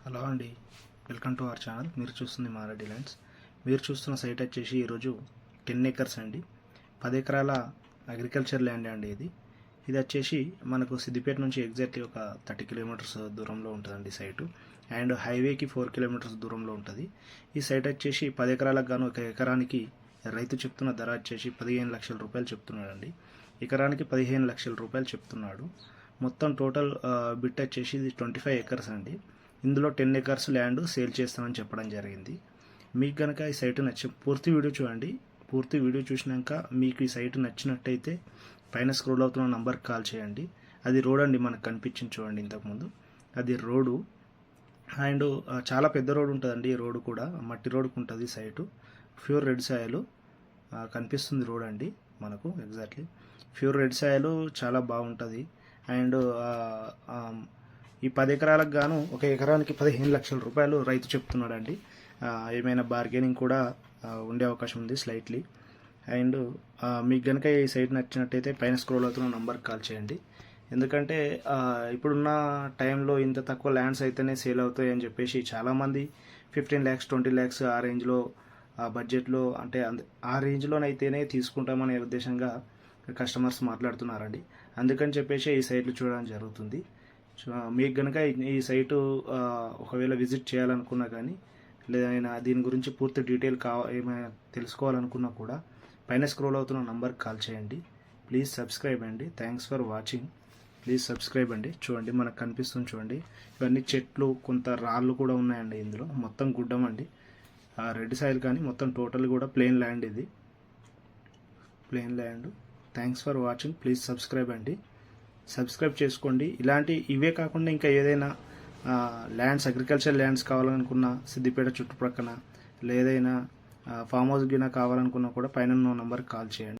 Hello అండి, welcome to our channel. మీరు చూస్తుంది మారెడ్డి ల్యాండ్స్. మీరు చూస్తున్న సైట్ వచ్చేసి ఈరోజు 10 ఏకర్స్ అండి. 10 ఎకరాల అగ్రికల్చర్ ల్యాండ్ అండి. ఇది వచ్చేసి మనకు సిద్దిపేట నుంచి ఎగ్జాక్ట్లీ ఒక 30 కిలోమీటర్స్ దూరంలో ఉంటుందండి సైటు. అండ్ హైవేకి 4 కిలోమీటర్స్ దూరంలో ఉంటుంది. ఈ సైట్ వచ్చేసి 10 ఎకరాలకు గాను ఒక ఎకరానికి రైతు చెప్తున్న ధర వచ్చేసి 15 లక్షల రూపాయలు చెప్తున్నాడండి. ఎకరానికి 15 లక్షల రూపాయలు చెప్తున్నాడు. మొత్తం టోటల్ బిట్ వచ్చేసి ఇది 25 ఎకర్స్ అండి. ఇందులో 10 ఎకర్స్ ల్యాండ్ సేల్ చేస్తామని చెప్పడం జరిగింది. మీకు కనుక ఈ సైట్ పూర్తి వీడియో చూడండి. పూర్తి వీడియో చూసినాక మీకు ఈ సైట్ నచ్చినట్టయితే పైన స్క్రోల్ అవుతున్న నంబర్కి కాల్ చేయండి. అది రోడ్ అండి, మనకు కనిపించింది చూడండి ఇంతకుముందు. అది రోడ్డు. అండ్ చాలా పెద్ద రోడ్ ఉంటుందండి. ఈ రోడ్డు కూడా మట్టి రోడ్డుకు ఉంటుంది సైటు. ప్యూర్ రెడ్ సాయిల్ కనిపిస్తుంది రోడ్ అండి మనకు. ఎగ్జాక్ట్లీ ప్యూర్ రెడ్ సాయిల్ చాలా బాగుంటుంది. అండ్ ఈ 10 ఎకరాలకు గాను ఒక ఎకరానికి 15 లక్షల రూపాయలు రైతు చెప్తున్నాడండి. ఏమైనా బార్గెనింగ్ కూడా ఉండే అవకాశం ఉంది స్లైట్లీ. అండ్ మీకు కనుక ఈ సైట్ నచ్చినట్టయితే పైన స్క్రోల్ అవుతున్న నంబర్కి కాల్ చేయండి. ఎందుకంటే ఇప్పుడున్న టైంలో ఇంత తక్కువ ల్యాండ్స్ అయితేనే సేల్ అవుతాయి అని చెప్పేసి చాలామంది 15 lakhs 20 lakhs ఆ రేంజ్లో బడ్జెట్లో, అంటే ఆ రేంజ్లోనైతేనే తీసుకుంటామనే ఉద్దేశంగా కస్టమర్స్ మాట్లాడుతున్నారండి. అందుకని చెప్పేసి ఈ సైట్లు చూడడం జరుగుతుంది. సో మీకు కనుక ఈ సైటు ఒకవేళ విజిట్ చేయాలనుకున్నా కానీ, లేదా దీని గురించి పూర్తి డీటెయిల్ ఏమైనా తెలుసుకోవాలనుకున్నా కూడా పైన స్క్రోల్ అవుతున్న నంబర్కి కాల్ చేయండి. ప్లీజ్ సబ్స్క్రైబ్ అండి. Thanks for watching. Please subscribe అండి. చూడండి మనకు కనిపిస్తుంది చూడండి. ఇవన్నీ చెట్లు, కొంత రాళ్ళు కూడా ఉన్నాయండి. ఇందులో మొత్తం గుడ్డం అండి. రెడ్ సాయిల్ కానీ మొత్తం టోటల్ కూడా ప్లెయిన్ ల్యాండ్. ఇది plain land. Thanks for watching. Please subscribe అండి. సబ్స్క్రైబ్ చేసుకోండి. ఇవే కాకుండా ఇంకా ఏదైనా ల్యాండ్స్, అగ్రికల్చర్ ల్యాండ్స్ కావాలనుకున్నా, సిద్దిపేట చుట్టుప్రక్కన లేదైనా ఫామ్ హౌస్ గిన కావాలనుకున్నా కూడా పైన నంబర్కి కాల్ చేయండి.